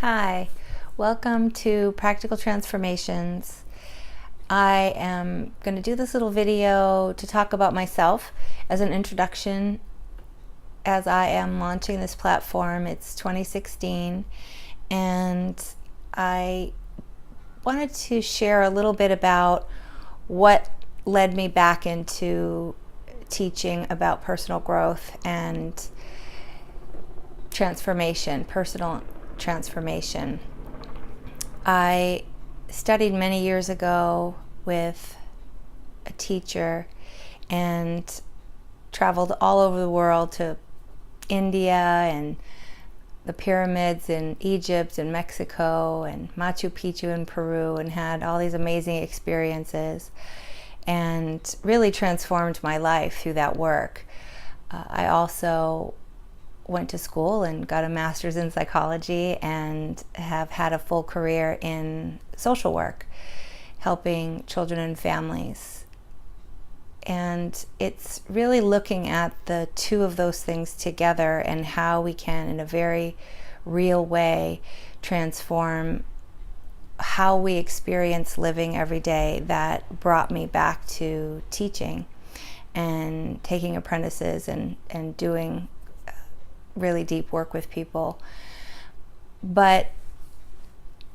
Hi, welcome to Practical Transformations. I am going to do this little video to talk about myself as an introduction as I am launching this platform. It's 2016 and I wanted to share a little bit about what led me back into teaching about personal growth and transformation, personal transformation. I studied many years ago with a teacher and traveled all over the world to India and the pyramids in Egypt and Mexico and Machu Picchu in Peru, and had all these amazing experiences and really transformed my life through that work. I also went to school and got a master's in psychology and have had a full career in social work, helping children and families. And it's really looking at the two of those things together and how we can, in a very real way, transform how we experience living every day, that brought me back to teaching and taking apprentices and doing really deep work with people. But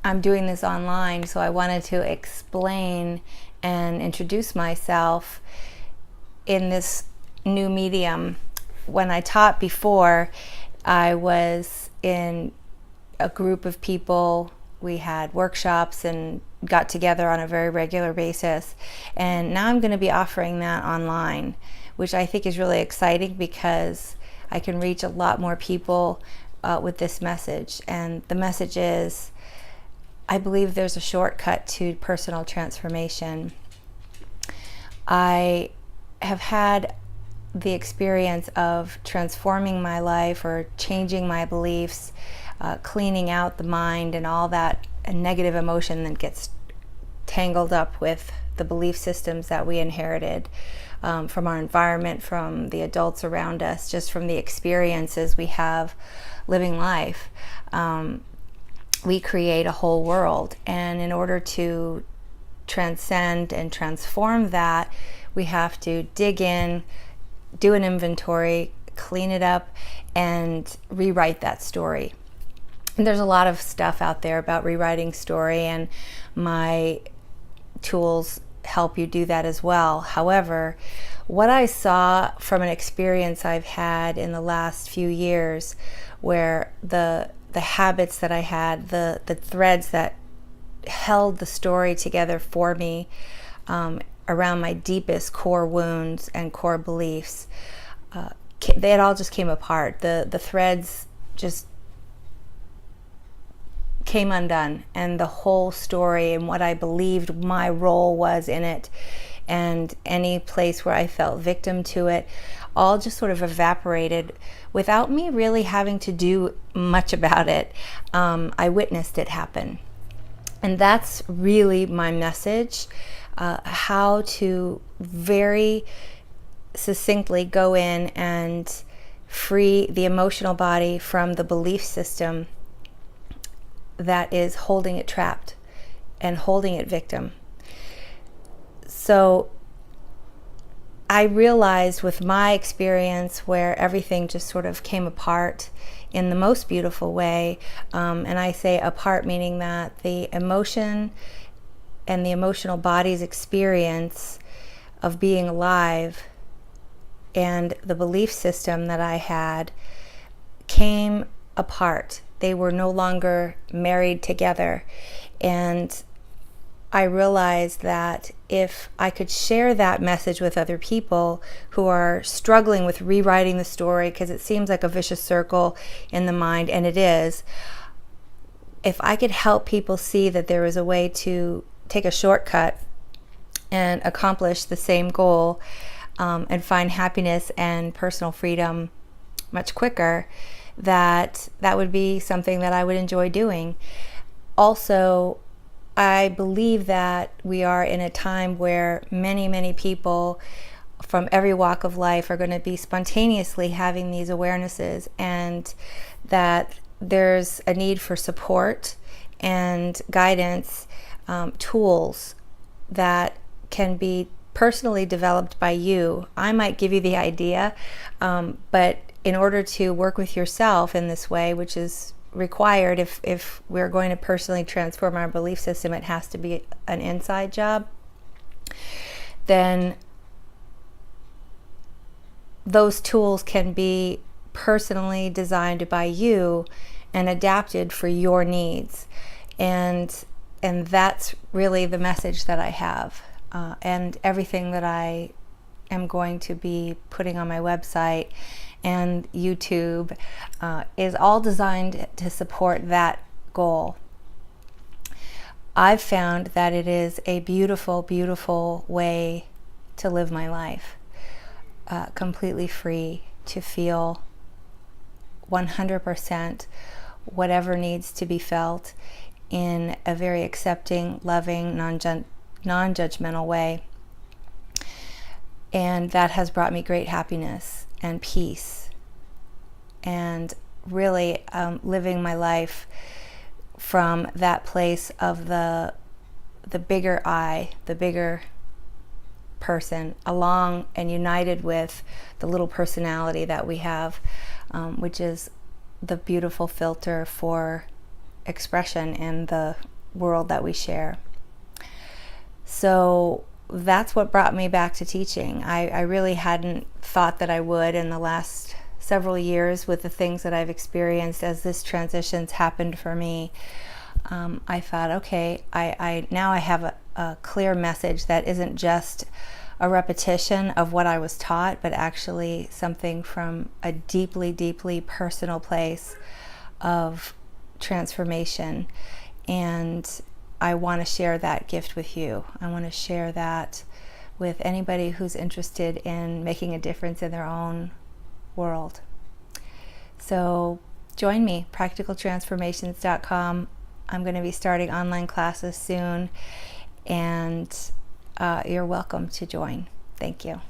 I'm doing this online, so I wanted to explain and introduce myself in this new medium. When I taught before, I was in a group of people. We had workshops and got together on a very regular basis. And now I'm going to be offering that online, which I think is really exciting because I can reach a lot more people with this message. And the message is, I believe there's a shortcut to personal transformation. I have had the experience of transforming my life or changing my beliefs, cleaning out the mind and all that negative emotion that gets tangled up with the belief systems that we inherited from our environment, from the adults around us, just from the experiences we have living life. We create a whole world, and in order to transcend and transform that, we have to dig in, do an inventory, clean it up, and rewrite that story. And there's a lot of stuff out there about rewriting story, and my tools help you do that as well. However, what I saw from an experience I've had in the last few years, where the habits that I had, the threads that held the story together for me around my deepest core wounds and core beliefs, it all just came apart. The threads just came undone, and the whole story and what I believed my role was in it, and any place where I felt victim to it, all just sort of evaporated without me really having to do much about it. I witnessed it happen. And that's really my message, how to very succinctly go in and free the emotional body from the belief system that is holding it trapped and holding it victim. So I realized with my experience, where everything just sort of came apart in the most beautiful way, and I say apart meaning that the emotion and the emotional body's experience of being alive and the belief system that I had came apart. They were no longer married together. And I realized that if I could share that message with other people who are struggling with rewriting the story, because it seems like a vicious circle in the mind, and it is, if I could help people see that there is a way to take a shortcut and accomplish the same goal, and find happiness and personal freedom much quicker, that would be something that I would enjoy doing. Also, I believe that we are in a time where many people from every walk of life are going to be spontaneously having these awarenesses, and that there's a need for support and guidance, tools that can be personally developed by you. I might give you the idea, but in order to work with yourself in this way, which is required if we're going to personally transform our belief system, it has to be an inside job, then those tools can be personally designed by you and adapted for your needs. And that's really the message that I have. And everything that I am going to be putting on my website and YouTube is all designed to support that goal. I've found that it is a beautiful, beautiful way to live my life, completely free to feel 100% whatever needs to be felt in a very accepting, loving, non-judgmental way. And that has brought me great happiness and peace, and really living my life from that place of the bigger I, the bigger person, along and united with the little personality that we have, which is the beautiful filter for expression in the world that we share. So that's what brought me back to teaching. I really hadn't thought that I would in the last several years with the things that I've experienced as this transition's happened for me. I thought, okay, I now I have a clear message that isn't just a repetition of what I was taught, but actually something from a deeply, deeply personal place of transformation. And I want to share that gift with you. I want to share that with anybody who's interested in making a difference in their own world. So join me, practicaltransformations.com. I'm going to be starting online classes soon, and you're welcome to join. Thank you.